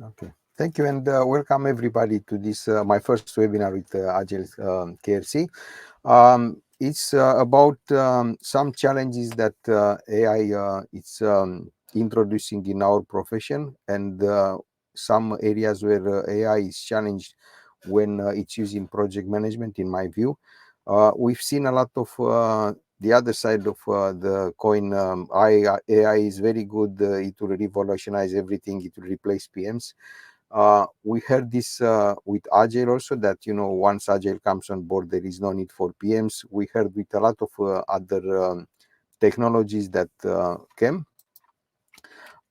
Okay. Thank you, and welcome everybody to this my first webinar with Agile KRC. It's about some challenges that AI is introducing in our profession, and some areas where AI is challenged when it's used in project management. In my view, we've seen a lot of the other side of the coin. AI is very good. It will revolutionize everything. It will replace PMs. We heard this with Agile also, that once Agile comes on board, there is no need for PMs. We heard with a lot of other technologies that came.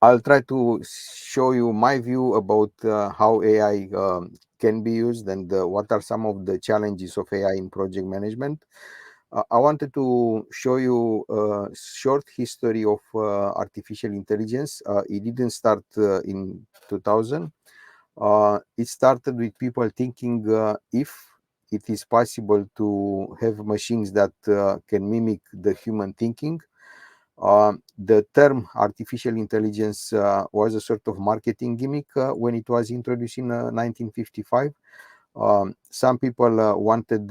I'll try to show you my view about how AI can be used, and what are some of the challenges of AI in project management. I wanted to show you a short history of artificial intelligence. It didn't start in 2000. It started with people thinking if it is possible to have machines that can mimic the human thinking. The term artificial intelligence was a sort of marketing gimmick when it was introduced in 1955. Some people wanted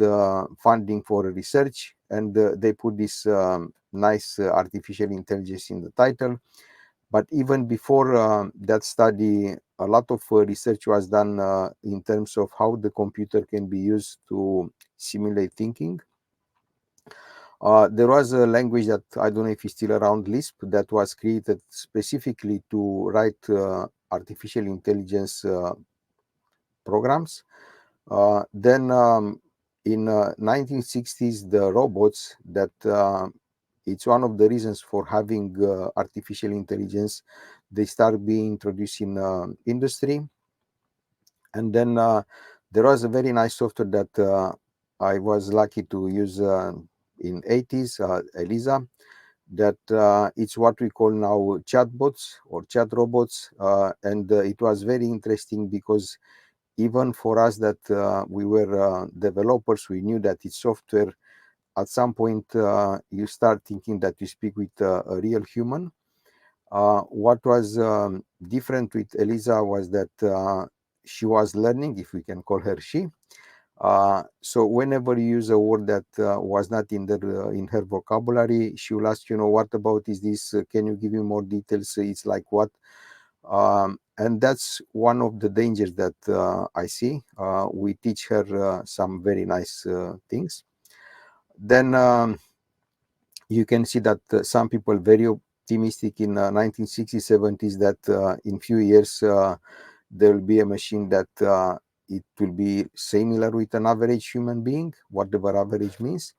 funding for research, and they put this nice artificial intelligence in the title. But even before that study, a lot of research was done in terms of how the computer can be used to simulate thinking. There was a language that I don't know if it's still around, Lisp, that was created specifically to write artificial intelligence programs. Then in 1960s, the robots that it's one of the reasons for having artificial intelligence. They start being introduced in industry, and then there was a very nice software that I was lucky to use in 80s, Elisa. That it's what we call now chatbots or chat robots, and it was very interesting because even for us that we were developers, we knew that it's software. At some point, you start thinking that you speak with a real human. What was different with Elisa was that she was learning, if we can call her she. So whenever you use a word that was not in her vocabulary, she will ask, what about is this? Can you give me more details? It's like what? And that's one of the dangers that I see. We teach her some very nice things. Then you can see that some people very optimistic in 1960s, 70s that in few years there will be a machine that it will be similar with an average human being, whatever average means.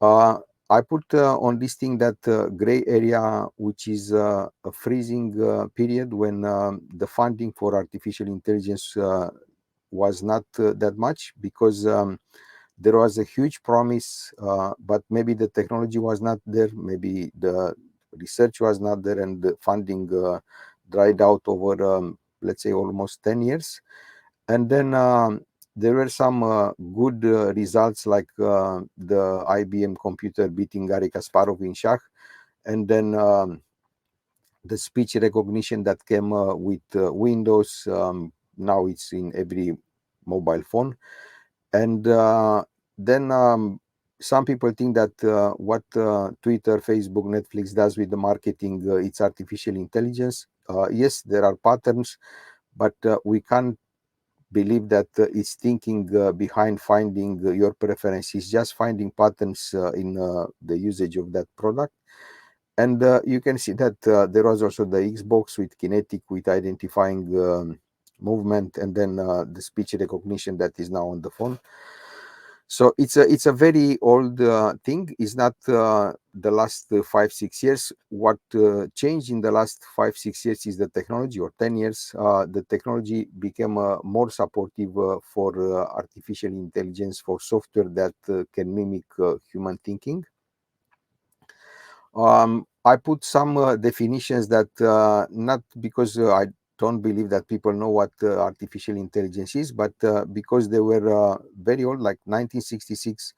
I put on this thing that gray area, which is a freezing period when the funding for artificial intelligence was not that much, because there was a huge promise, but maybe the technology was not there, maybe the research was not there, and the funding dried out over, let's say, almost 10 years. And then there were some good results, like the IBM computer beating Garry Kasparov in Shah, and then the speech recognition that came with Windows. Now it's in every mobile phone. And then some people think that what Twitter, Facebook, Netflix does with the marketing, it's artificial intelligence. Yes, there are patterns, but we can't believe that it's thinking behind finding your preferences, just finding patterns in the usage of that product. And you can see that there was also the Xbox with kinetic, with identifying movement, and then the speech recognition that is now on the phone. So it's a very old thing. It's not the last 5-6 years. What changed in the last 5-6 years is the technology, or 10 years. The technology became more supportive for artificial intelligence, for software that can mimic human thinking. I put some definitions that not because I don't believe that people know what artificial intelligence is, but because they were very old, like 1966,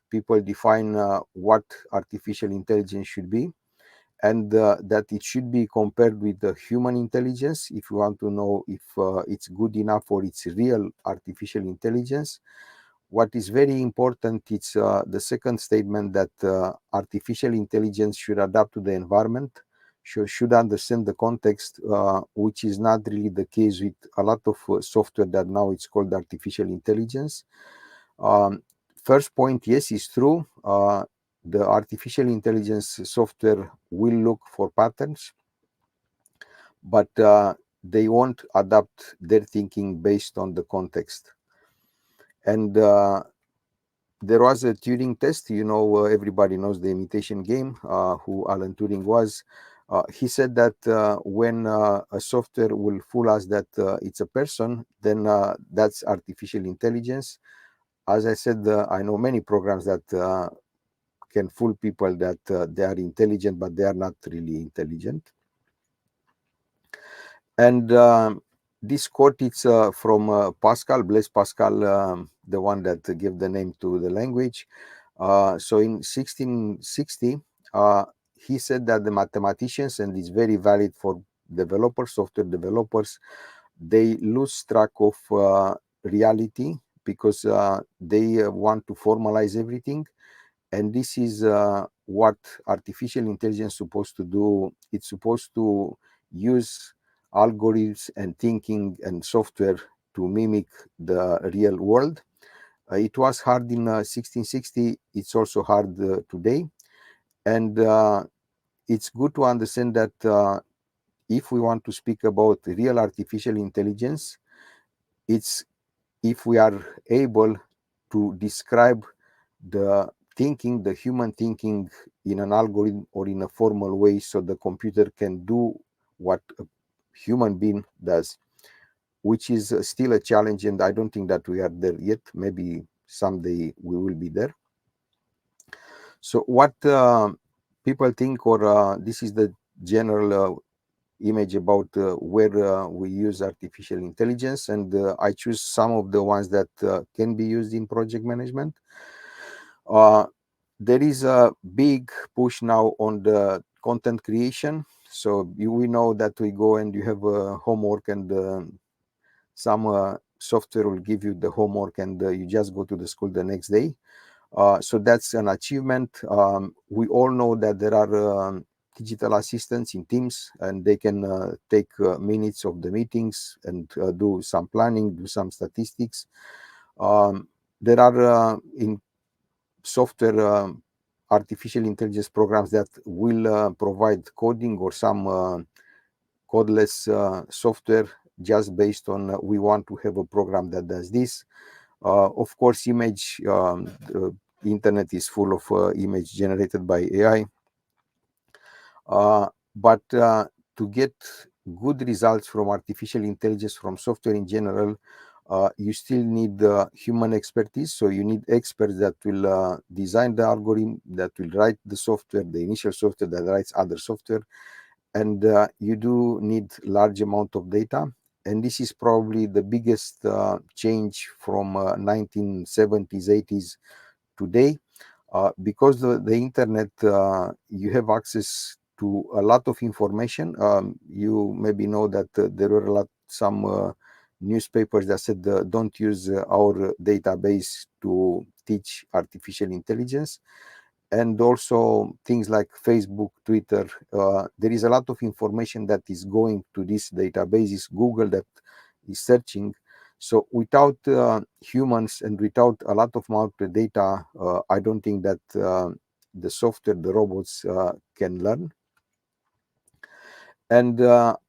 people define what artificial intelligence should be. and that it should be compared with the human intelligence if you want to know if it's good enough or it's real artificial intelligence. What is very important is the second statement that artificial intelligence should adapt to the environment, should understand the context, which is not really the case with a lot of software that now it's called artificial intelligence. Um, First point, yes, is true. The artificial intelligence software will look for patterns, but they won't adapt their thinking based on the context. And there was a Turing test, everybody knows the imitation game, who Alan Turing was. He said that when a software will fool us that it's a person, then that's artificial intelligence. As I said, I know many programs that can fool people that they are intelligent, but they are not really intelligent. And this quote is from Pascal, Blaise Pascal, the one that gave the name to the language. So in 1660, he said that the mathematicians, and it's very valid for developers, software developers, they lose track of reality because they want to formalize everything. And this is what artificial intelligence is supposed to do. It's supposed to use algorithms and thinking and software to mimic the real world. It was hard in 1660. It's also hard today. And it's good to understand that if we want to speak about real artificial intelligence, it's if we are able to describe the thinking, the human thinking in an algorithm or in a formal way so the computer can do what a human being does, which is still a challenge, and I don't think that we are there yet. Maybe someday we will be there. So what people think, or this is the general image about where we use artificial intelligence, and I choose some of the ones that can be used in project management. There is a big push now on the content creation. So we know that we go and you have homework, and some software will give you the homework, and you just go to the school the next day. So that's an achievement. We all know that there are digital assistants in Teams, and they can take minutes of the meetings and do some planning, do some statistics. There are in software artificial intelligence programs that will provide coding or some codeless software just based on we want to have a program that does this. Of course, image, the internet is full of image generated by AI. But to get good results from artificial intelligence, from software in general, you still need human expertise. So you need experts that will design the algorithm, that will write the software, the initial software that writes other software. And you do need large amount of data. And this is probably the biggest change from 1970s, 80s today. Because the internet, you have access to a lot of information. You maybe know that there were some newspapers that said don't use our database to teach artificial intelligence. And also things like Facebook, Twitter, there is a lot of information that is going to these databases, Google that is searching. So without humans and without a lot of amount of data, I don't think that the software, the robots can learn. And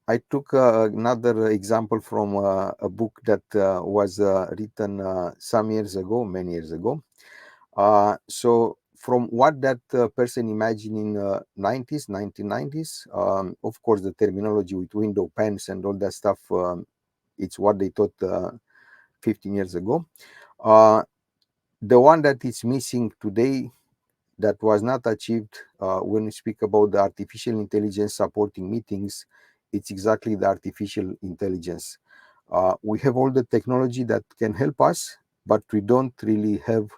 I took another example from a book that was written some years ago, many years ago. So from what that person imagined in 1990s, of course, the terminology with window pens and all that stuff, it's what they thought 15 years ago. The one that is missing today, that was not achieved when we speak about the artificial intelligence supporting meetings, it's exactly the artificial intelligence. We have all the technology that can help us, but we don't really have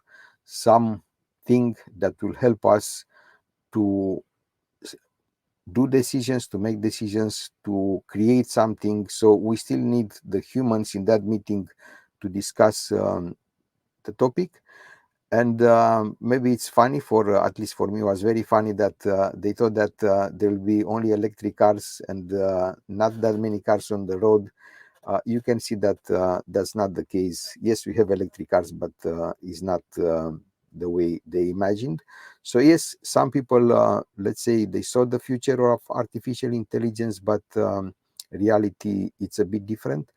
something that will help us to do decisions, to make decisions, to create something. So we still need the humans in that meeting to discuss the topic. And maybe it's funny for at least for me, it was very funny that they thought that there will be only electric cars and not that many cars on the road. You can see that that's not the case. Yes, we have electric cars, but it's not the way they imagined. So yes, some people, let's say, they saw the future of artificial intelligence, but reality it's a bit different.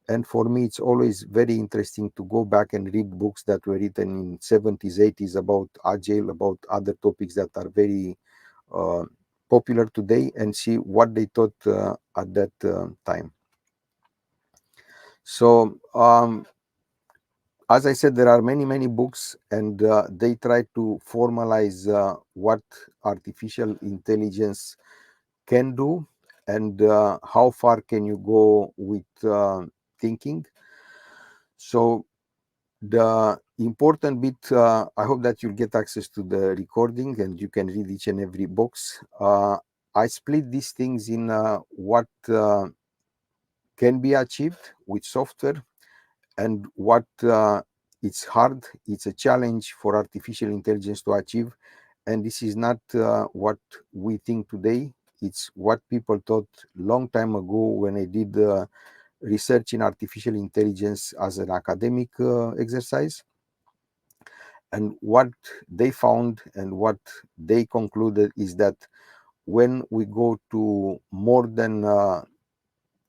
And for me, it's always very interesting to go back and read books that were written in 70s, 80s about Agile, about other topics that are very uh, popular today, and see what they thought at that time. So, as I said, there are many, many books, and they try to formalize what artificial intelligence can do and how far can you go with thinking. So, the important bit, I hope that you'll get access to the recording and you can read each and every box. I split these things in what can be achieved with software and what it's hard, it's a challenge for artificial intelligence to achieve. And this is not what we think today. It's what people thought long time ago when I did research in artificial intelligence as an academic exercise. And what they found and what they concluded is that when we go to more than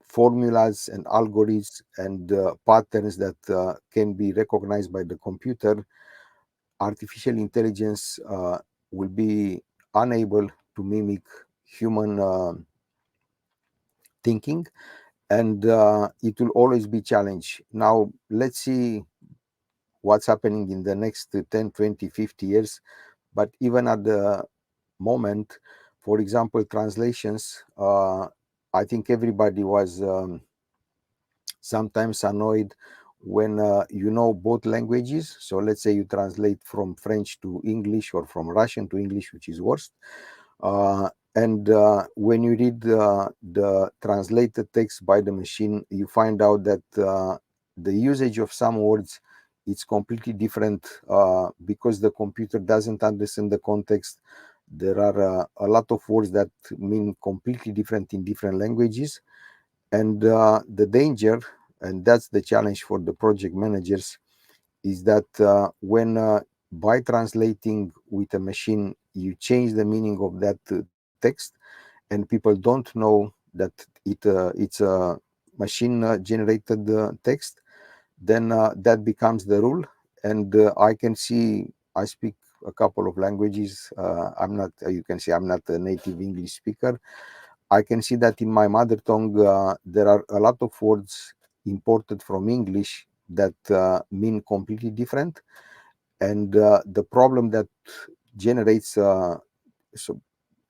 formulas and algorithms and patterns that can be recognized by the computer, artificial intelligence will be unable to mimic human thinking, and it will always be challenged. Now, let's see what's happening in the next 10, 20, 50 years. But even at the moment, for example, translations, I think everybody was sometimes annoyed when you know both languages. So let's say you translate from French to English or from Russian to English, which is worse. And when you read the translated text by the machine, you find out that the usage of some words it's completely different because the computer doesn't understand the context. There are a lot of words that mean completely different in different languages. And the danger, and that's the challenge for the project managers, is that when by translating with a machine, you change the meaning of that text, and people don't know that it's a machine generated text, then that becomes the rule. And I can see, I speak a couple of languages. I'm not, you can see I'm not a native English speaker. I can see that in my mother tongue, there are a lot of words imported from English that mean completely different. And the problem that generates so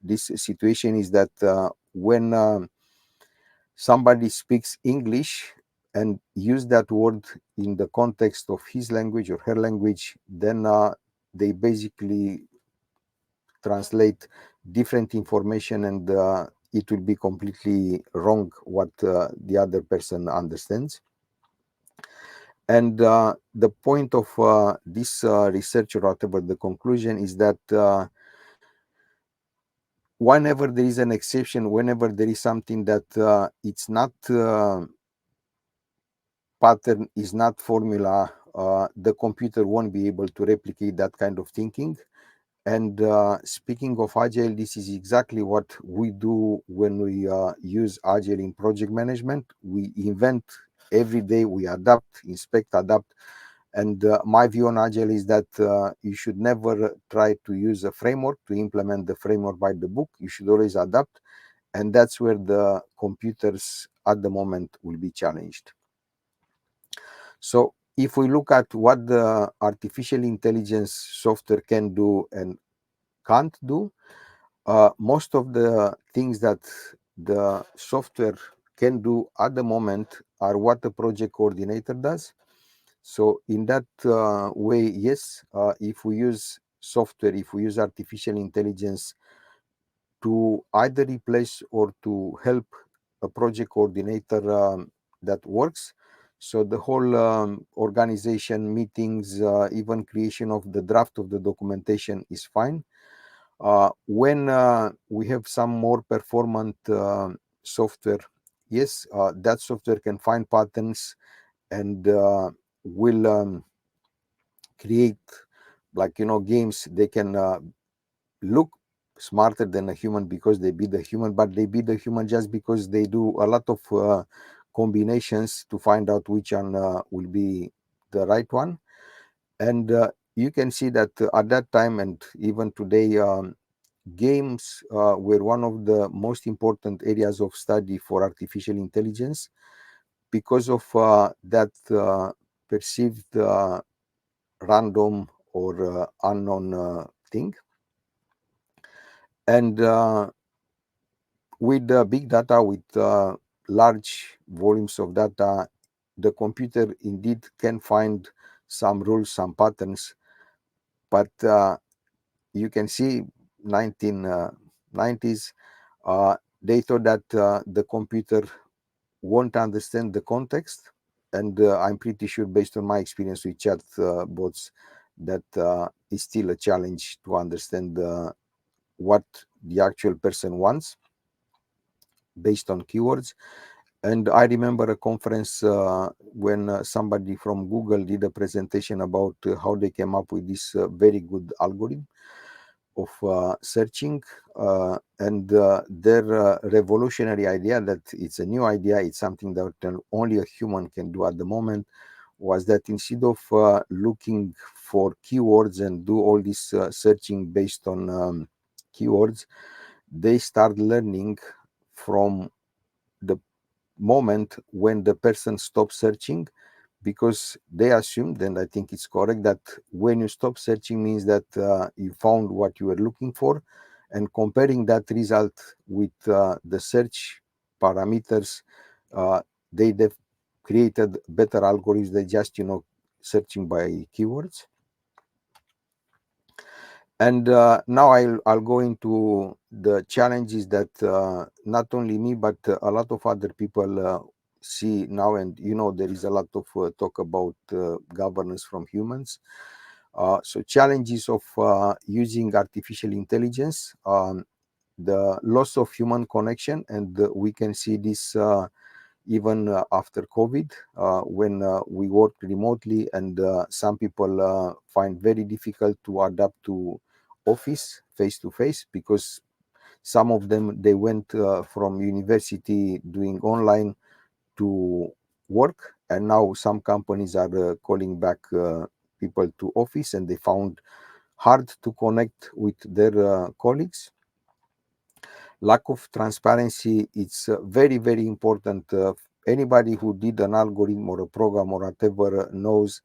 this situation is that when somebody speaks English and use that word in the context of his language or her language, then they basically translate different information, and it will be completely wrong what the other person understands. And the point of this research, or whatever the conclusion, is that whenever there is an exception, whenever there is something that it's not pattern, is not formula, the computer won't be able to replicate that kind of thinking. And speaking of Agile, this is exactly what we do when we use Agile in project management. We invent every day, we adapt, inspect, adapt. And my view on Agile is that you should never try to use a framework to implement the framework by the book. You should always adapt. And that's where the computers at the moment will be challenged. So if we look at what the artificial intelligence software can do and can't do, most of the things that the software can do at the moment are what the project coordinator does. So in that way, yes, if we use software, if we use artificial intelligence to either replace or to help a project coordinator that works. So the whole organization, meetings, even creation of the draft of the documentation is fine. When we have some more performant software, yes, that software can find patterns and will create, like, games. They can look smarter than a human because they be the human, but they be the human just because they do a lot of combinations to find out which one will be the right one. And you can see that at that time and even today, games were one of the most important areas of study for artificial intelligence because of that perceived random or unknown thing. And with big data, with large volumes of data, the computer indeed can find some rules, some patterns, but you can see 1990s, they thought that the computer won't understand the context, and I'm pretty sure, based on my experience with chat bots, that is still a challenge to understand what the actual person wants based on keywords. And I remember a conference when somebody from Google did a presentation about how they came up with this very good algorithm of searching, and their revolutionary idea, that it's a new idea, it's something that only a human can do at the moment, was that instead of looking for keywords and do all this searching based on keywords, they start learning from the moment when the person stops searching, because they assumed, and I think it's correct, that when you stop searching means that you found what you were looking for, and comparing that result with the search parameters, uh, they created better algorithms than just searching by keywords. And now I'll go into the challenges that not only me but a lot of other people see now. And there is a lot of talk about governance from humans. So challenges of using artificial intelligence, the loss of human connection, and we can see this even after COVID, when we work remotely, and some people find very difficult to adapt to office face to face, because some of them, they went from university doing online to work, and now some companies are calling back people to office, and they found hard to connect with their colleagues. Lack of transparency, it's very, very important. Anybody who did an algorithm or a program or whatever knows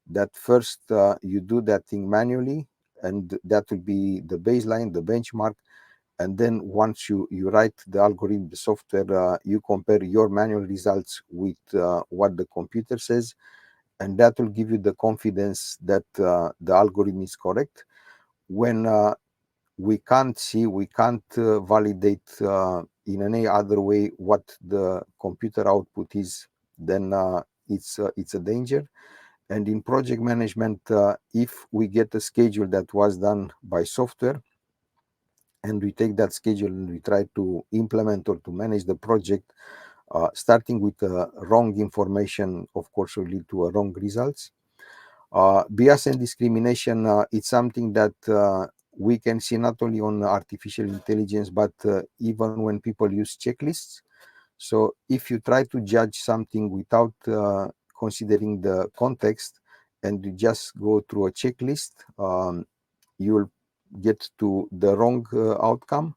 that first you do that thing manually, and that will be the baseline, the benchmark. And then once you write the algorithm, the software, you compare your manual results with what the computer says, and that will give you the confidence that the algorithm is correct. When we can't see, we can't validate in any other way what the computer output is, then it's a danger. And in project management, if we get a schedule that was done by software, and we take that schedule and we try to implement or to manage the project, starting with wrong information, of course, will lead to wrong results. Bias and discrimination, it's something that we can see not only on artificial intelligence, but even when people use checklists. So if you try to judge something without considering the context, and you just go through a checklist, you will get to the wrong outcome.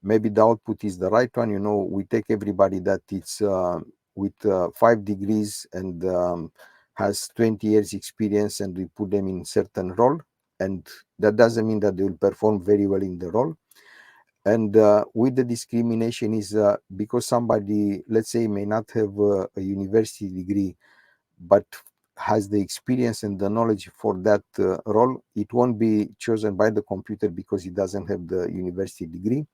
Maybe the output is the right one. We take everybody that it's with 5 degrees and has 20 years experience, and we put them in certain role, and that doesn't mean that they will perform very well in the role. And with the discrimination is because somebody, let's say, may not have a university degree, but has the experience and the knowledge for that role, it won't be chosen by the computer because he doesn't have the university degree.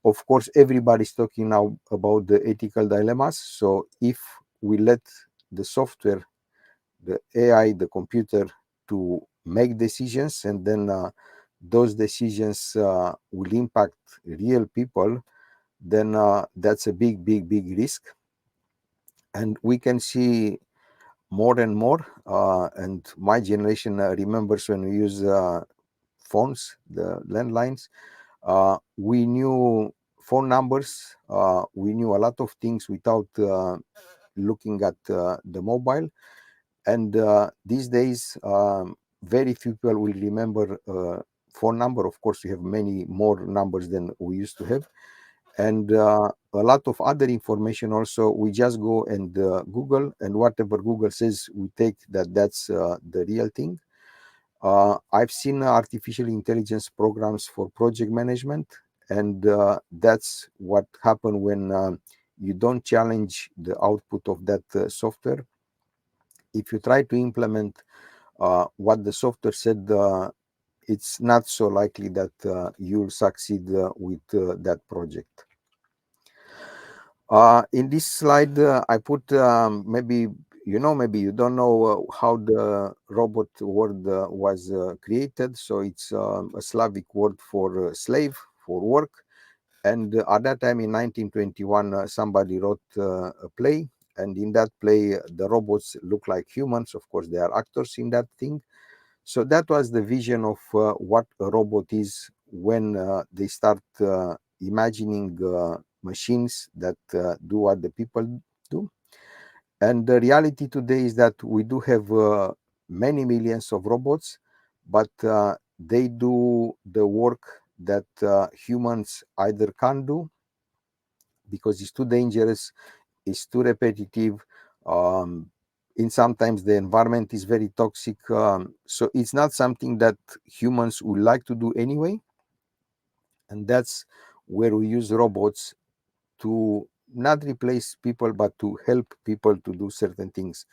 Of course, everybody's talking now about the ethical dilemmas. So if we let the software, the AI, the computer, to make decisions, and then those decisions will impact real people, then that's a big risk. And we can see more and more. And my generation remembers when we use phones, the landlines. We knew phone numbers. We knew a lot of things without looking at the mobile. And these days, very few people will remember phone number. Of course, we have many more numbers than we used to have. And a lot of other information also, we just go and Google, and whatever Google says, we take that's the real thing. I've seen artificial intelligence programs for project management, and that's what happened when you don't challenge the output of that software. If you try to implement what the software said, it's not so likely that you'll succeed with that project. In this slide, I put maybe maybe you don't know how the robot word was created. So it's a Slavic word for slave, for work. And at that time in 1921, somebody wrote a play. And in that play, the robots look like humans. Of course, they are actors in that thing. So that was the vision of what a robot is when they start imagining machines that do what the people do. And the reality today is that we do have many millions of robots, but they do the work that humans either can't do because it's too dangerous, it's too repetitive. Um, in sometimes the environment is very toxic. So it's not something that humans would like to do anyway. And that's where we use robots to not replace people, but to help people to do certain things.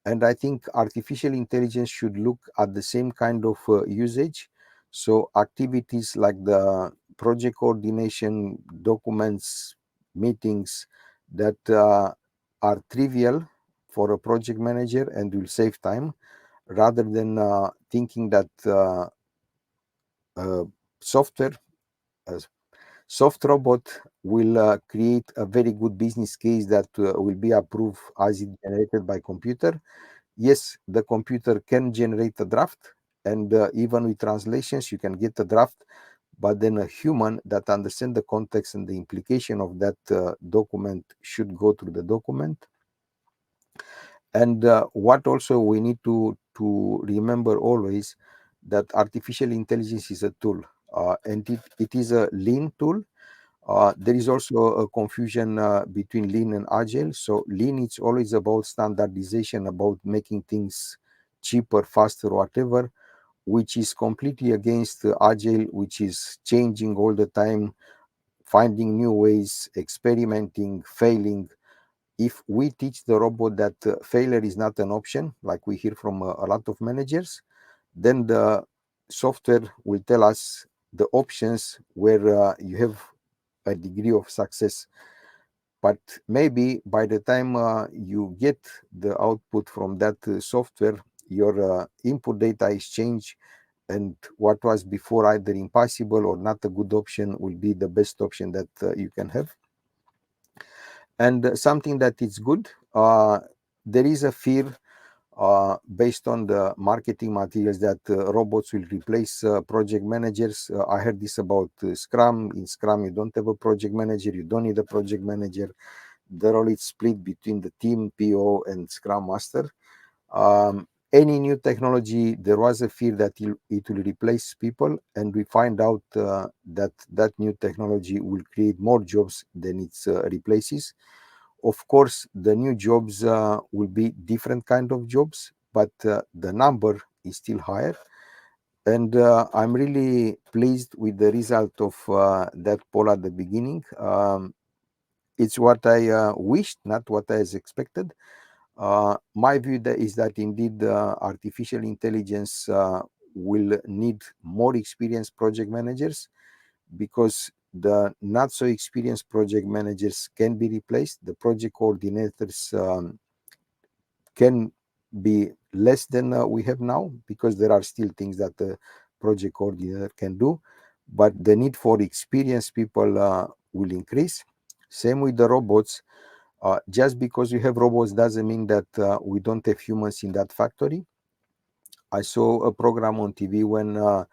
And I think artificial intelligence should look at the same kind of usage. So activities like the project coordination, documents, meetings that are trivial for a project manager and will save time, rather than thinking that uh, software, a soft robot will create a very good business case that will be approved as it generated by computer. Yes, the computer can generate a draft, and even with translations, you can get a draft, but then a human that understands the context and the implication of that document should go through the document. And what also we need to remember always, that artificial intelligence is a tool, and it is a lean tool. There is also a confusion between lean and agile. So lean, it's always about standardization, about making things cheaper, faster, whatever, which is completely against agile, which is changing all the time, finding new ways, experimenting, failing. If we teach the robot that failure is not an option, like we hear from a lot of managers, then the software will tell us the options where you have a degree of success. But maybe by the time you get the output from that software, your input data is changed, and what was before either impossible or not a good option will be the best option that you can have. And something that is good, there is a fear based on the marketing materials that robots will replace project managers. I heard this about Scrum. In Scrum, you don't have a project manager, you don't need a project manager. The role is split between the team, PO, and Scrum Master. Any new technology, there was a fear that it will replace people, and we find out that that new technology will create more jobs than it replaces. Of course, the new jobs will be different kind of jobs, but the number is still higher. And I'm really pleased with the result of that poll at the beginning. It's what I wished, not what I expected. My view is that indeed artificial intelligence will need more experienced project managers, because the not so experienced project managers can be replaced. The project coordinators can be less than we have now, because there are still things that the project coordinator can do, but the need for experienced people will increase. Same with the robots. Just because we have robots doesn't mean that we don't have humans in that factory. I saw a program on TV when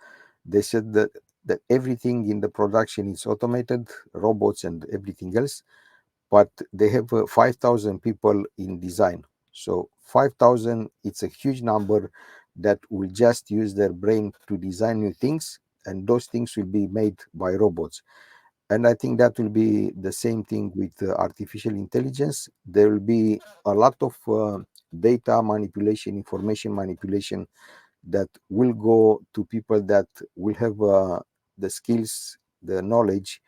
they said that everything in the production is automated, robots and everything else, but they have 5,000 people in design. So 5,000, it's a huge number that will just use their brain to design new things, and those things will be made by robots. And I think that will be the same thing with artificial intelligence. There will be a lot of data manipulation, information manipulation that will go to people that will have the skills, the knowledge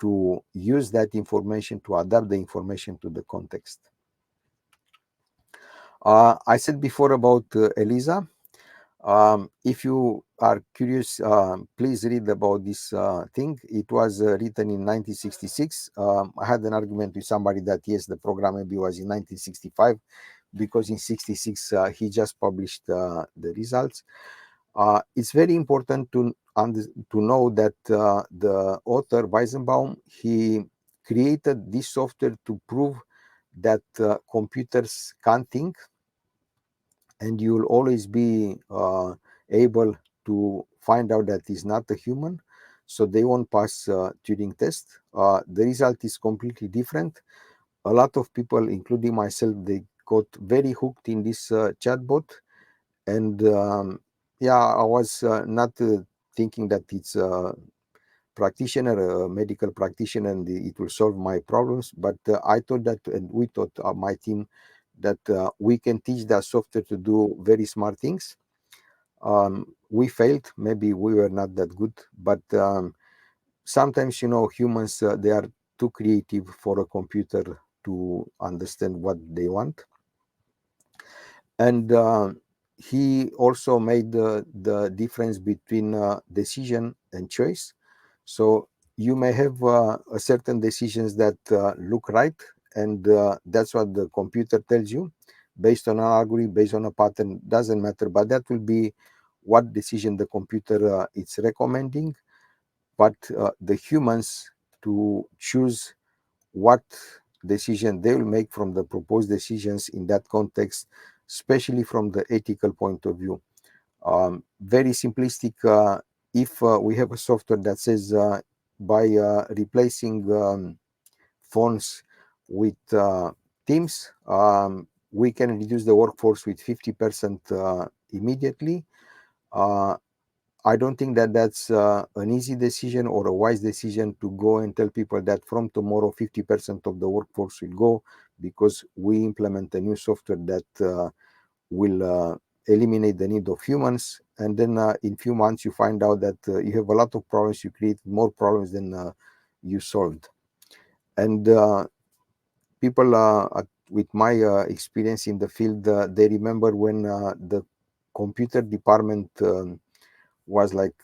to use that information, to adapt the information to the context. I said before about ELISA. If you are curious, please read about this thing. It was written in 1966. I had an argument with somebody that yes, the program maybe was in 1965, because in 66 he just published the results. It's very important to know that the author Weizenbaum, he created this software to prove that computers can't think, and you will always be able to find out that is not a human, so they won't pass Turing test. The result is completely different. A lot of people, including myself, they got very hooked in this chatbot, and yeah, I was not thinking that it's a practitioner, a medical practitioner, and it will solve my problems. But I thought that, and we thought, my team, that we can teach that software to do very smart things. We failed. Maybe we were not that good, but sometimes, humans, they are too creative for a computer to understand what they want. And he also made the difference between decision and choice. So you may have a certain decisions that look right, and that's what the computer tells you, based on an algorithm, based on a pattern, doesn't matter, but that will be what decision the computer is recommending. But the humans, to choose what decision they will make from the proposed decisions in that context, especially from the ethical point of view. Very simplistic. If we have a software that says by replacing phones with Teams, we can reduce the workforce with 50% immediately. I don't think that that's an easy decision or a wise decision to go and tell people that from tomorrow 50% of the workforce will go because we implement a new software that will eliminate the need of humans. And then in few months you find out that you have a lot of problems, you create more problems than you solved. And people with my experience in the field, they remember when the computer department was like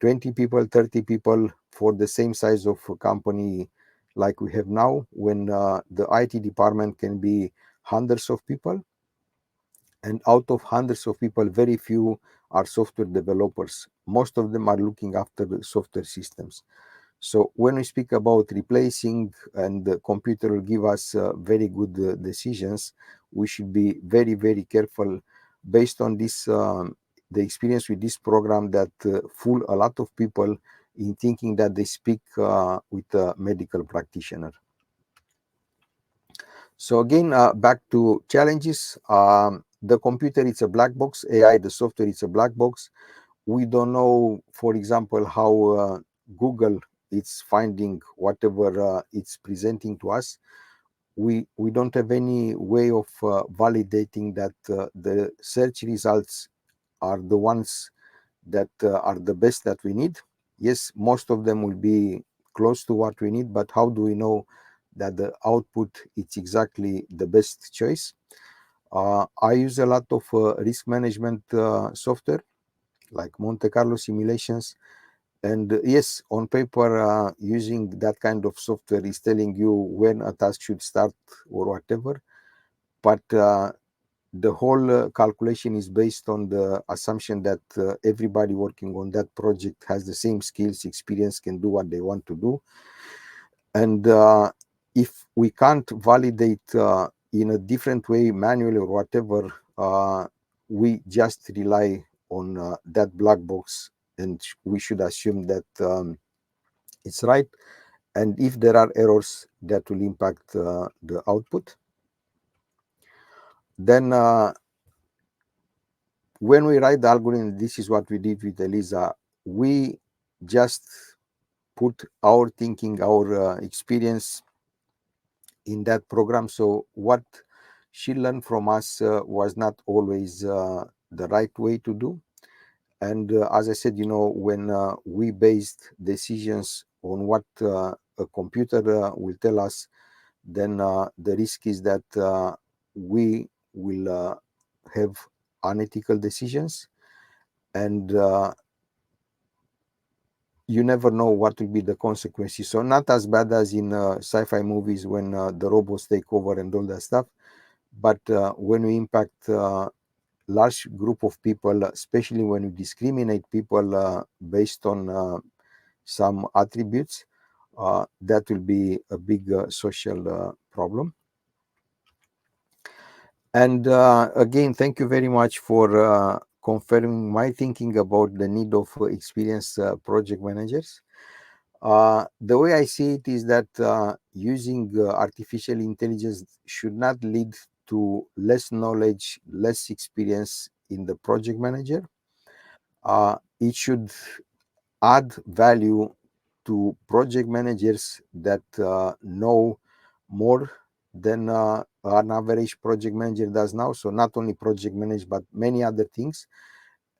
20 people, 30 people for the same size of a company like we have now, when the IT department can be hundreds of people. And out of hundreds of people, very few are software developers. Most of them are looking after the software systems. So when we speak about replacing, and the computer will give us very good decisions, we should be very, very careful based on this, the experience with this program that fool a lot of people in thinking that they speak with a medical practitioner. So again, back to challenges. The computer is a black box. AI, the software, is a black box. We don't know, for example, how Google is finding whatever it's presenting to us. We don't have any way of validating that the search results are the ones that are the best that we need. Yes, most of them will be close to what we need, but how do we know that the output is exactly the best choice? I use a lot of risk management software like Monte Carlo simulations. And yes, on paper, using that kind of software is telling you when a task should start or whatever, but the whole calculation is based on the assumption that everybody working on that project has the same skills, experience, can do what they want to do. And if we can't validate in a different way, manually or whatever, we just rely on that black box, and we should assume that it's right. And if there are errors that will impact the output, then when we write the algorithm, this is what we did with Elisa. We just put our thinking, our experience in that program. So what she learned from us was not always the right way to do. And as I said, when we based decisions on what a computer will tell us, then the risk is that we will have unethical decisions, and you never know what will be the consequences. So not as bad as in sci-fi movies when the robots take over and all that stuff, but when we impact large group of people, especially when we discriminate people based on some attributes, that will be a big social problem. And again, thank you very much for confirming my thinking about the need of experienced project managers. The way I see it is that using artificial intelligence should not lead to less knowledge, less experience in the project manager. It should add value to project managers that know more than an average project manager does now. So not only project manage, but many other things.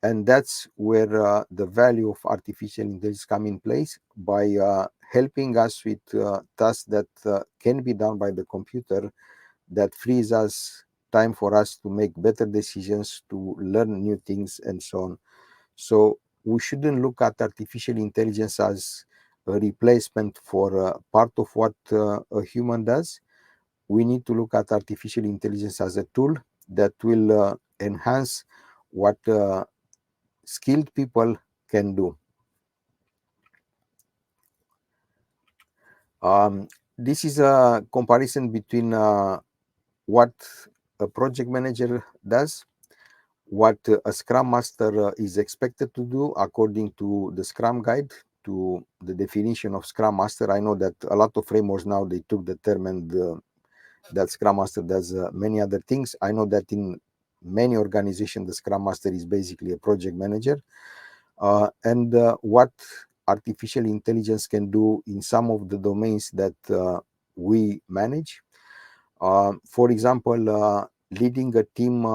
And that's where the value of artificial intelligence come in place, by helping us with tasks that can be done by the computer, that frees us time for us to make better decisions, to learn new things, and so on. So we shouldn't look at artificial intelligence as a replacement for part of what a human does. We need to look at artificial intelligence as a tool that will enhance what skilled people can do. This is a comparison between what a project manager does, what a Scrum Master is expected to do according to the Scrum Guide, to the definition of Scrum Master. I know that a lot of frameworks now, they took the term, and that Scrum Master does many other things. I know that in many organizations, the Scrum Master is basically a project manager. And what artificial intelligence can do in some of the domains that we manage. For example, leading a team,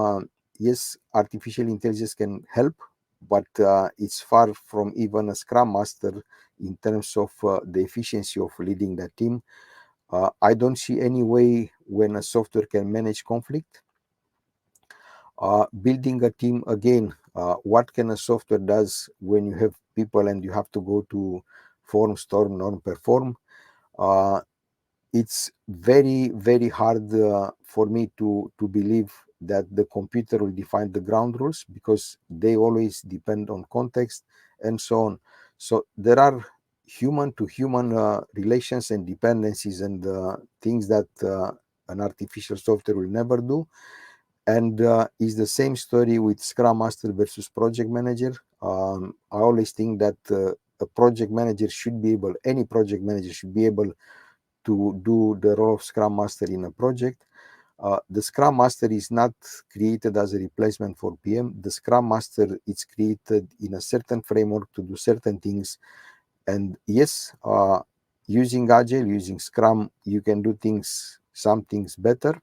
yes, artificial intelligence can help, but it's far from even a Scrum Master in terms of the efficiency of leading the team. I don't see any way when a software can manage conflict. Building a team, again, what can a software does when you have people and you have to go to form, storm, non perform? It's very, very hard for me to believe that the computer will define the ground rules, because they always depend on context and so on. So there are human to human relations and dependencies, and things that an artificial software will never do. And it's the same story with Scrum Master versus project manager. I always think that a project manager should be able, any project manager should be able to do the role of Scrum Master in a project. The Scrum Master is not created as a replacement for PM. The Scrum Master is created in a certain framework to do certain things. And yes, using Agile, using Scrum, you can do things, some things better,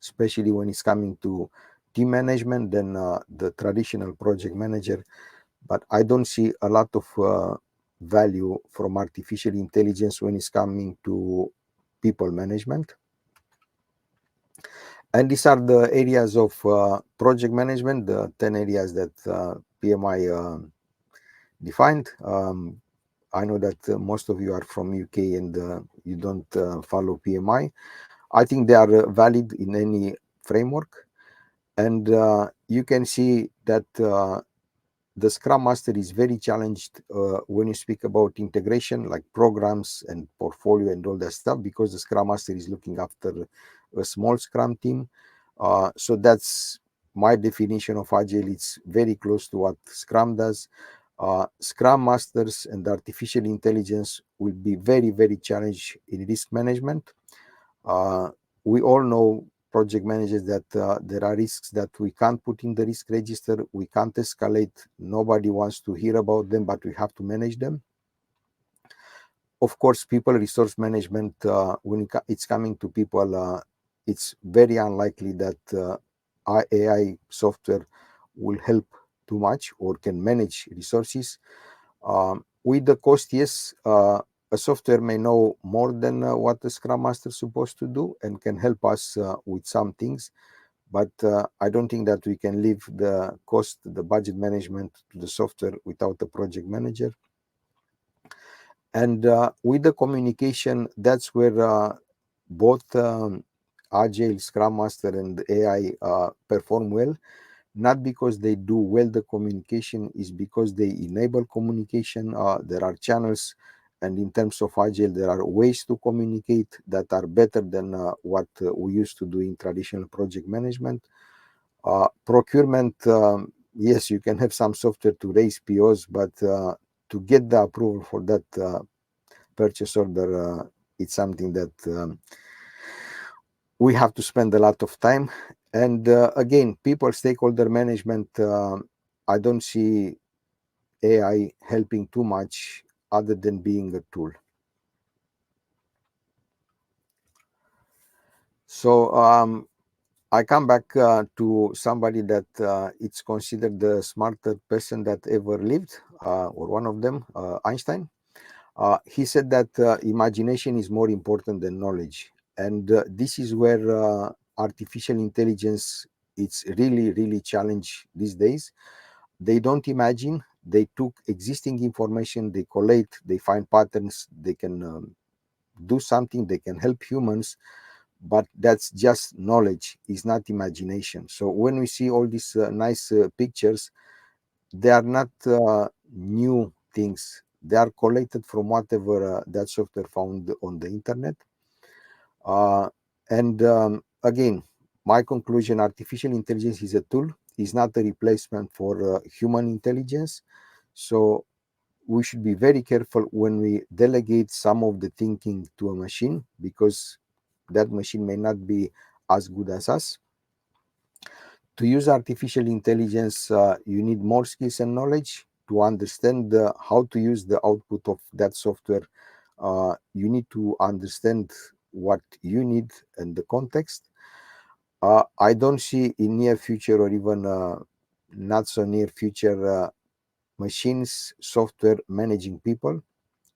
especially when it's coming to team management than the traditional project manager. But I don't see a lot of value from artificial intelligence when it's coming to people management. And these are the areas of project management, the 10 areas that PMI defined. I know that most of you are from UK and you don't follow PMI. I think they are valid in any framework, and you can see that the Scrum Master is very challenged when you speak about integration, like programs and portfolio and all that stuff, because the Scrum Master is looking after a small Scrum team. So that's my definition of Agile. It's very close to what Scrum does. Scrum Masters and artificial intelligence will be very, very challenged in risk management. We all know, project managers, that there are risks that we can't put in the risk register, we can't escalate, nobody wants to hear about them, but we have to manage them. Of course, people resource management, when it's coming to people, it's very unlikely that AI software will help too much or can manage resources. With the cost, yes, a software may know more than what the Scrum Master is supposed to do and can help us with some things. But I don't think that we can leave the cost, the budget management to the software without a project manager. And with the communication, that's where both Agile, Scrum Master, and AI perform well. Not because they do well the communication, is because they enable communication. There are channels, and in terms of Agile, there are ways to communicate that are better than what we used to do in traditional project management. Procurement, yes, you can have some software to raise POs, but to get the approval for that purchase order, it's something that we have to spend a lot of time. And again, people stakeholder management, I don't see AI helping too much other than being a tool. So I come back to somebody that it's considered the smarter person that ever lived, or one of them, Einstein. He said that imagination is more important than knowledge. And this is where artificial intelligence, it's really, really challenged these days. They don't imagine. They took existing information, they collate, they find patterns, they can do something, they can help humans, but that's just knowledge, is not imagination. So when we see all these nice pictures, they are not new things. They are collated from whatever that software found on the internet. And again, my conclusion, artificial intelligence is a tool, is not a replacement for human intelligence. So we should be very careful when we delegate some of the thinking to a machine, because that machine may not be as good as us. To use artificial intelligence, you need more skills and knowledge to understand how to use the output of that software. You need to understand what you need and the context. I don't see in near future, or even not so near future, machines, software managing people.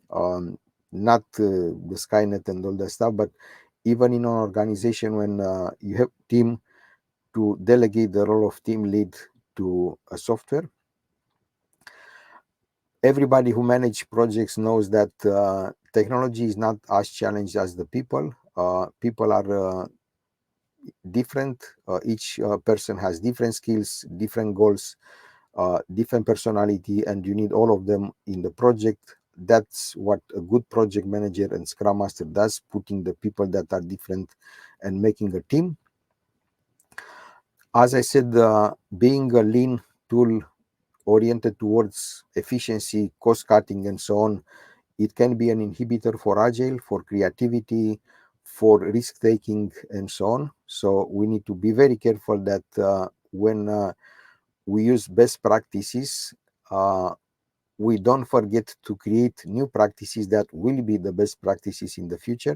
Not the Skynet and all that stuff, but even in an organization, when you have team, to delegate the role of team lead to a software. Everybody who manages projects knows that technology is not as challenged as the people. People are different. Each person has different skills, different goals, different personality, and you need all of them in the project. That's what a good project manager and Scrum Master does, putting the people that are different and making a team. As I said, being a lean tool oriented towards efficiency, cost cutting, and so on, it can be an inhibitor for Agile, for creativity, for risk taking, and so on. So we need to be very careful that when we use best practices, we don't forget to create new practices that will be the best practices in the future.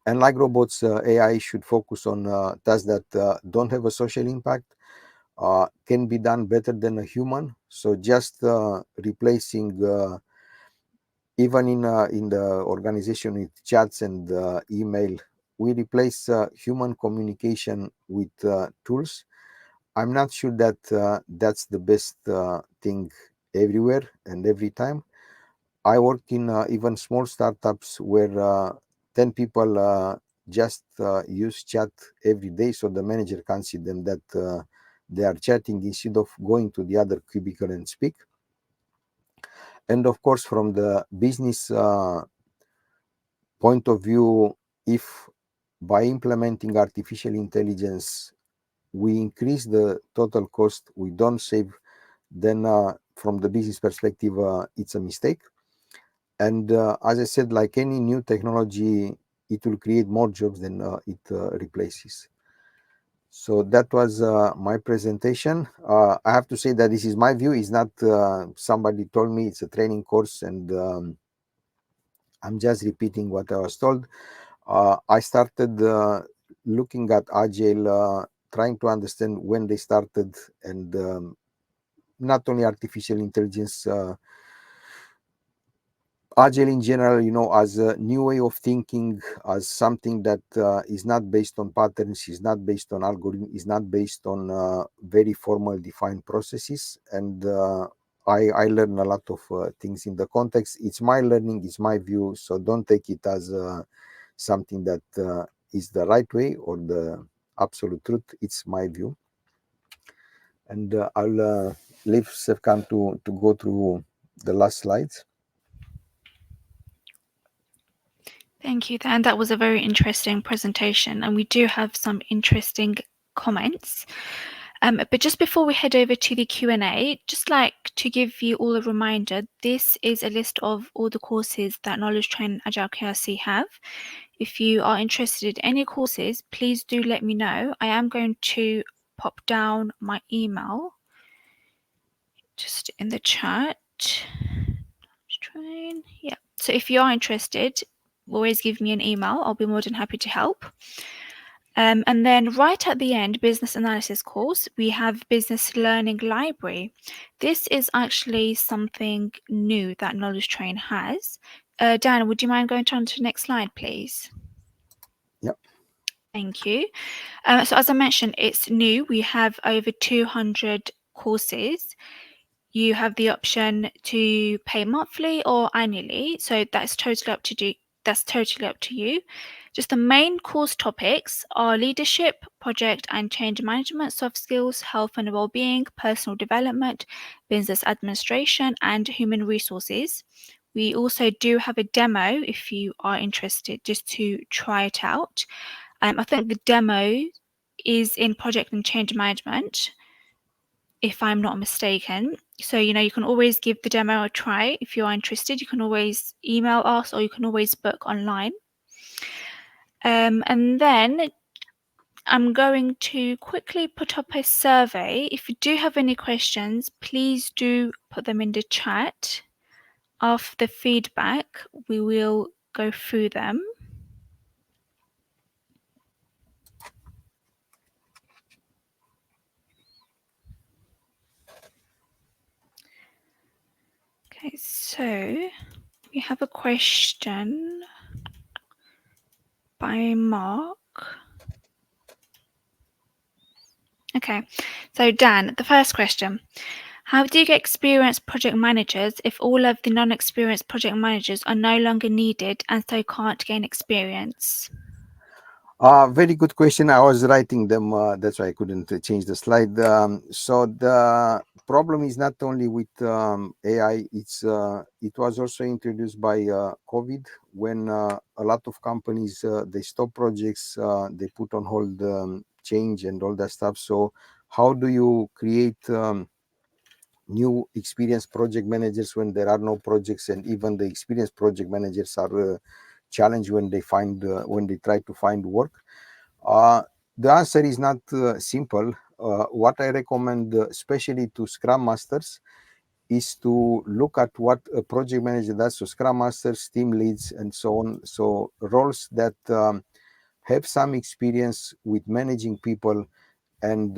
And like robots, AI should focus on tasks that don't have a social impact, can be done better than a human. So just replacing, even in the organization, with chats and email, we replace human communication with tools. I'm not sure that that's the best thing everywhere and every time. I worked in even small startups where 10 people just use chat every day, so the manager can see them that they are chatting instead of going to the other cubicle and speak. And of course, from the business point of view, if by implementing artificial intelligence we increase the total cost, we don't save, then from the business perspective, it's a mistake. And as I said, like any new technology, it will create more jobs than it replaces. So that was my presentation. I have to say that this is my view. It's not somebody told me. It's a training course, and I'm just repeating what I was told. I started looking at Agile, trying to understand when they started, and not only artificial intelligence, Agile in general, as a new way of thinking, as something that is not based on patterns, is not based on algorithm, is not based on very formal defined processes. And I learn a lot of things in the context. It's my learning, it's my view, so don't take it as something that is the right way or the absolute truth. It's my view. And I'll leave Sefkan to go through the last slides. Thank you, Dan. That was a very interesting presentation, and we do have some interesting comments. But just before we head over to the Q&A, just like to give you all a reminder, this is a list of all the courses that Knowledge Train Agile KRC have. If you are interested in any courses, please do let me know. I am going to pop down my email just in the chat. Train, yeah. So if you are interested, always give me an email. I'll be more than happy to help. And then right at the end, business analysis course, we have business learning library. This is actually something new that Knowledge Train has. Dan, would you mind going on to the next slide, please? Yep. Thank you. So as I mentioned, it's new. We have over 200 courses. You have the option to pay monthly or annually, so that's totally up to you. That's totally up to you. Just the main course topics are leadership, project and change management, soft skills, health and well-being, personal development, business administration, and human resources. We also do have a demo if you are interested, just to try it out. I think the demo is in project and change management, if I'm not mistaken. So, you can always give the demo a try. If you are interested, you can always email us or you can always book online. And then I'm going to quickly put up a survey. If you do have any questions, please do put them in the chat. After the feedback, we will go through them. Okay, so we have a question by Mark. Okay, so Dan, the first question. How do you get experienced project managers if all of the non-experienced project managers are no longer needed and so can't gain experience? Very good question. I was writing them. That's why I couldn't change the slide. So the problem is not only with AI. It was also introduced by COVID, when a lot of companies they stop projects, they put on hold change and all that stuff. So how do you create new experienced project managers when there are no projects, and even the experienced project managers are challenged when they try to find work? The answer is not simple. What I recommend, especially to Scrum Masters, is to look at what a project manager does. So Scrum Masters, team leads, and so on. So roles that have some experience with managing people and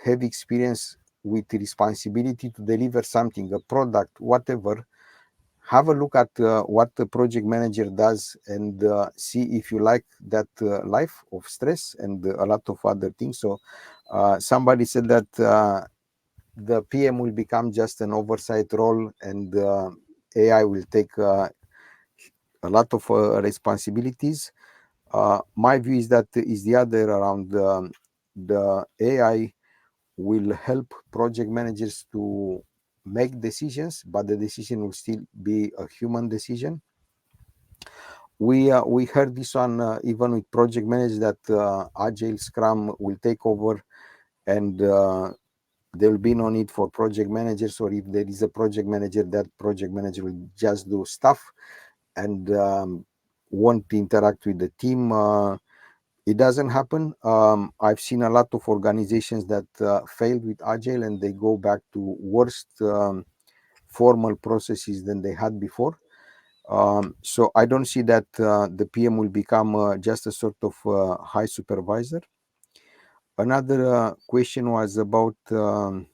have experience with responsibility to deliver something, a product, whatever. Have a look at what the project manager does, and see if you like that life of stress and a lot of other things. So somebody said that the PM will become just an oversight role, and AI will take a lot of responsibilities. My view is that is the other around. The AI will help project managers to make decisions, but the decision will still be a human decision. We heard this one even with project managers, that Agile Scrum will take over, and there will be no need for project managers, or if there is a project manager, that project manager will just do stuff and won't interact with the team. It doesn't happen. I've seen a lot of organizations that failed with Agile, and they go back to worst formal processes than they had before. So I don't see that the PM will become just a sort of high supervisor. Another question was about the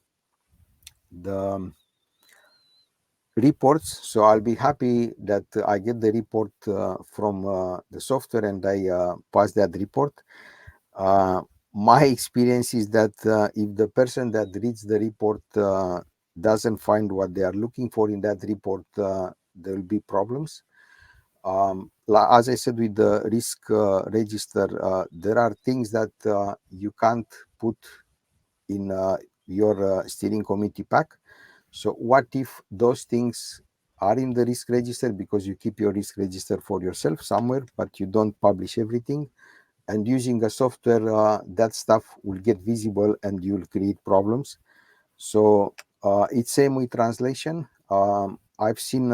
reports. So I'll be happy that I get the report from the software, and I pass that report. My experience is that if the person that reads the report doesn't find what they are looking for in that report, there will be problems. As I said, with the risk register, there are things that you can't put in your steering committee pack. So what if those things are in the risk register, because you keep your risk register for yourself somewhere, but you don't publish everything? And using a software, that stuff will get visible and you'll create problems. So it's same with translation. I've seen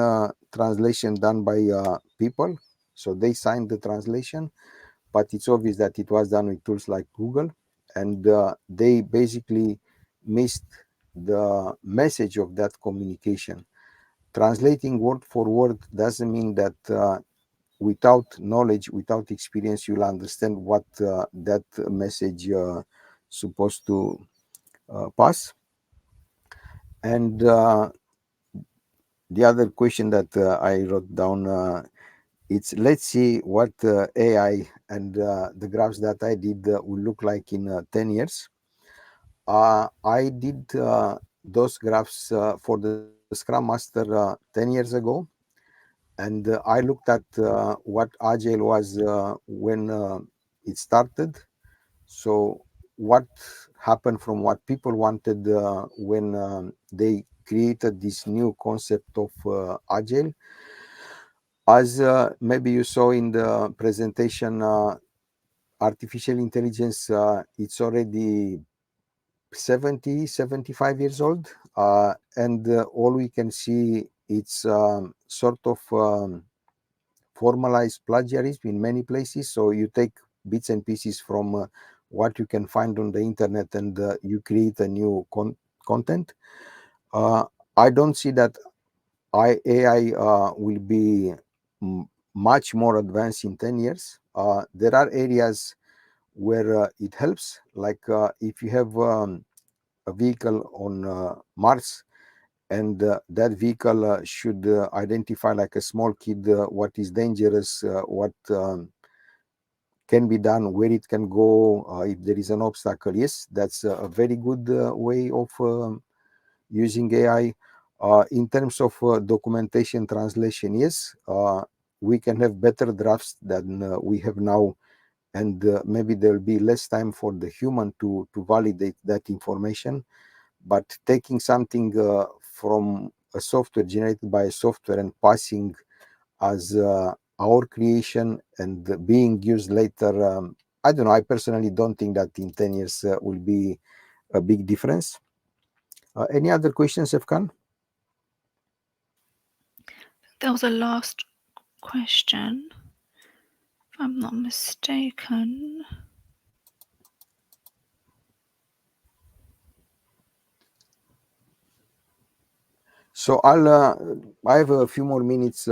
translation done by people, so they signed the translation, but it's obvious that it was done with tools like Google, and they basically missed the message of that communication. Translating word for word doesn't mean that without knowledge, without experience, you'll understand what that message supposed to pass. And the other question that I wrote down, it's let's see what AI and the graphs that I did will look like in 10 years. I did those graphs for the Scrum Master 10 years ago, and I looked at what Agile was when it started. So what happened from what people wanted when they created this new concept of Agile. As maybe you saw in the presentation, artificial intelligence, it's already 70, 75 years old. And all we can see, it's sort of formalized plagiarism in many places. So you take bits and pieces from what you can find on the internet, and you create a new content. Uh, I don't see that AI will be much more advanced in 10 years. There are areas where it helps, like if you have a vehicle on Mars, and that vehicle should identify, like a small kid, what is dangerous, what can be done, where it can go, if there is an obstacle. Yes, that's a very good way of using AI. In terms of documentation translation, yes, we can have better drafts than we have now, and maybe there will be less time for the human to validate that information. But taking something from a software, generated by a software, and passing as our creation and being used later, I don't know. I personally don't think that in 10 years will be a big difference. Any other questions, Efkan? That was the last question, if I'm not mistaken. So I have a few more minutes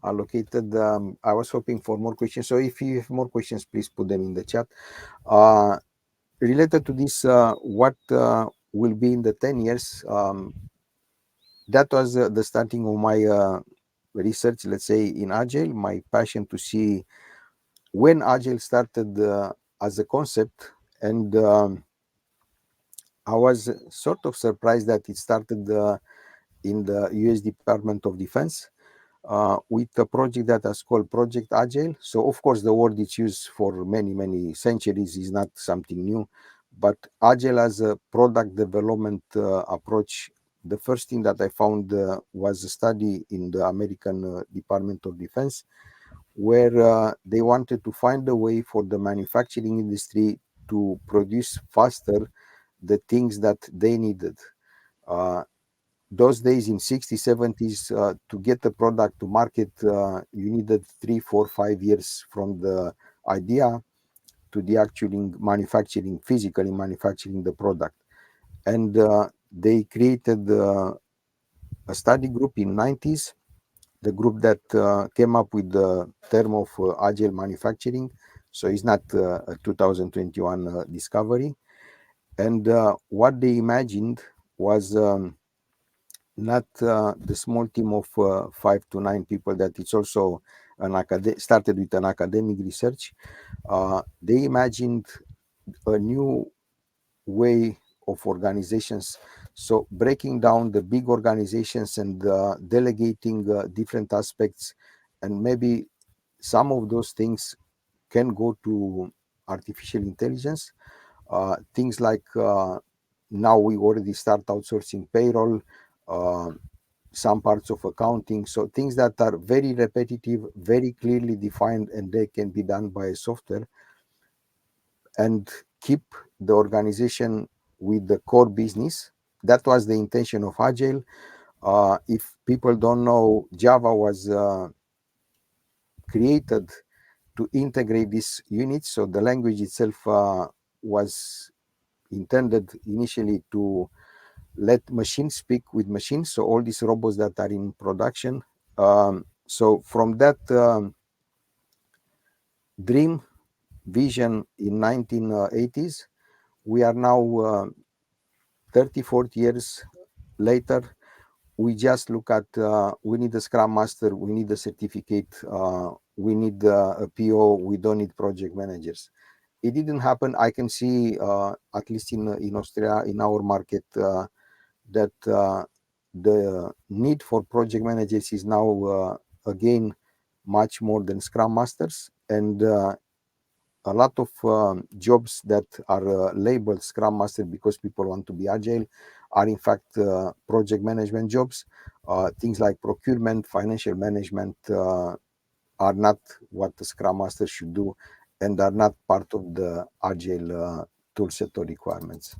allocated. I was hoping for more questions. So if you have more questions, please put them in the chat. Related to this, what will be in the 10 years? That was the starting of my research, let's say, in Agile, my passion to see when Agile started as a concept. And I was sort of surprised that it started in the US Department of Defense with a project that is called Project Agile. So, of course, the word is used for many, many centuries is not something new, but Agile as a product development approach. The first thing that I found was a study in the American Department of Defense where they wanted to find a way for the manufacturing industry to produce faster the things that they needed. Uh, those days in 60s, 70s, to get the product to market, you needed 3, 4, 5 years from the idea to the actual manufacturing, physically manufacturing the product. And they created a study group in 90s, the group that came up with the term of agile manufacturing. So it's not a 2021 discovery. And what they imagined was not the small team of 5 to 9 people that it's also started with an academic research. They imagined a new way of organizations. So breaking down the big organizations and delegating different aspects, and maybe some of those things can go to artificial intelligence. Things like now we already start outsourcing payroll, uh, some parts of accounting. So things that are very repetitive, very clearly defined, and they can be done by software, and keep the organization with the core business. That was the intention of Agile. If people don't know, Java was created to integrate these units. So the language itself was intended initially to let machines speak with machines. So all these robots that are in production. So from that dream vision in 1980s, we are now 30, 40 years later. We just look at we need a scrum master, we need a certificate, we need a PO, we don't need project managers. It didn't happen. I can see at least in Austria, in our market, that the need for project managers is now again much more than scrum masters, and a lot of jobs that are labeled scrum master because people want to be agile are in fact project management jobs. Things like procurement, financial management are not what the scrum master should do, and are not part of the agile toolset or requirements.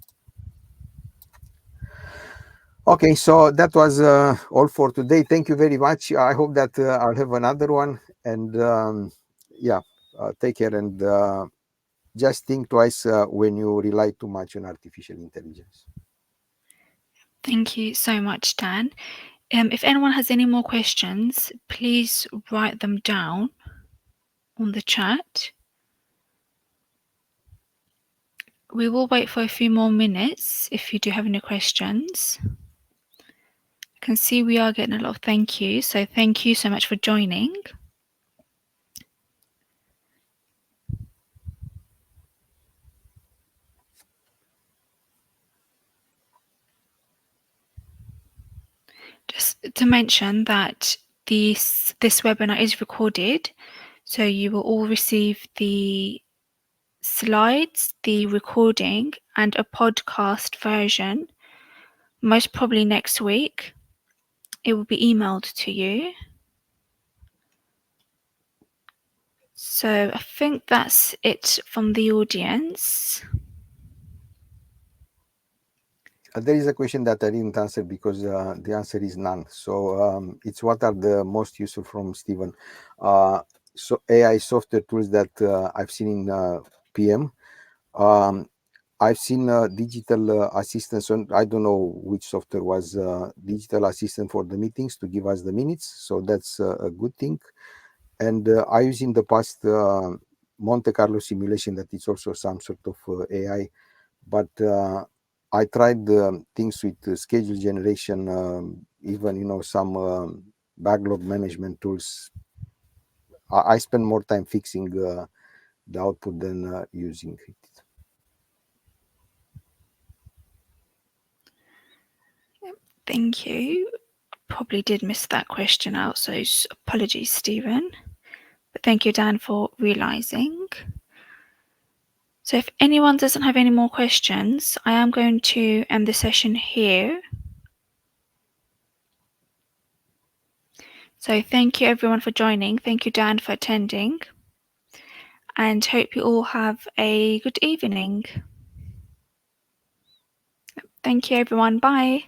Okay, so that was all for today. Thank you very much. I hope that I'll have another one, and yeah, take care, and just think twice when you rely too much on artificial intelligence. Thank you so much, Dan. If anyone has any more questions, please write them down on the chat. We will wait for a few more minutes if you do have any questions. I can see we are getting a lot of thank you, so thank you so much for joining. Just to mention that this webinar is recorded, so you will all receive the slides, the recording, and a podcast version most probably next week. It will be emailed to you. So I think that's it from the audience. There is a question that I didn't answer because the answer is none. So it's what are the most useful from Stephen. So AI software tools that I've seen in PM. I've seen digital assistants. I don't know which software was digital assistant for the meetings to give us the minutes. So that's a good thing. And I used in the past Monte Carlo simulation, that is also some sort of AI. But I tried things with schedule generation, even some backlog management tools. I spend more time fixing the output than using it. Thank you. Probably did miss that question out, so apologies, Stephen. But thank you, Dan, for realising. So if anyone doesn't have any more questions, I am going to end the session here. So thank you everyone for joining. Thank you, Dan, for attending. And hope you all have a good evening. Thank you, everyone. Bye.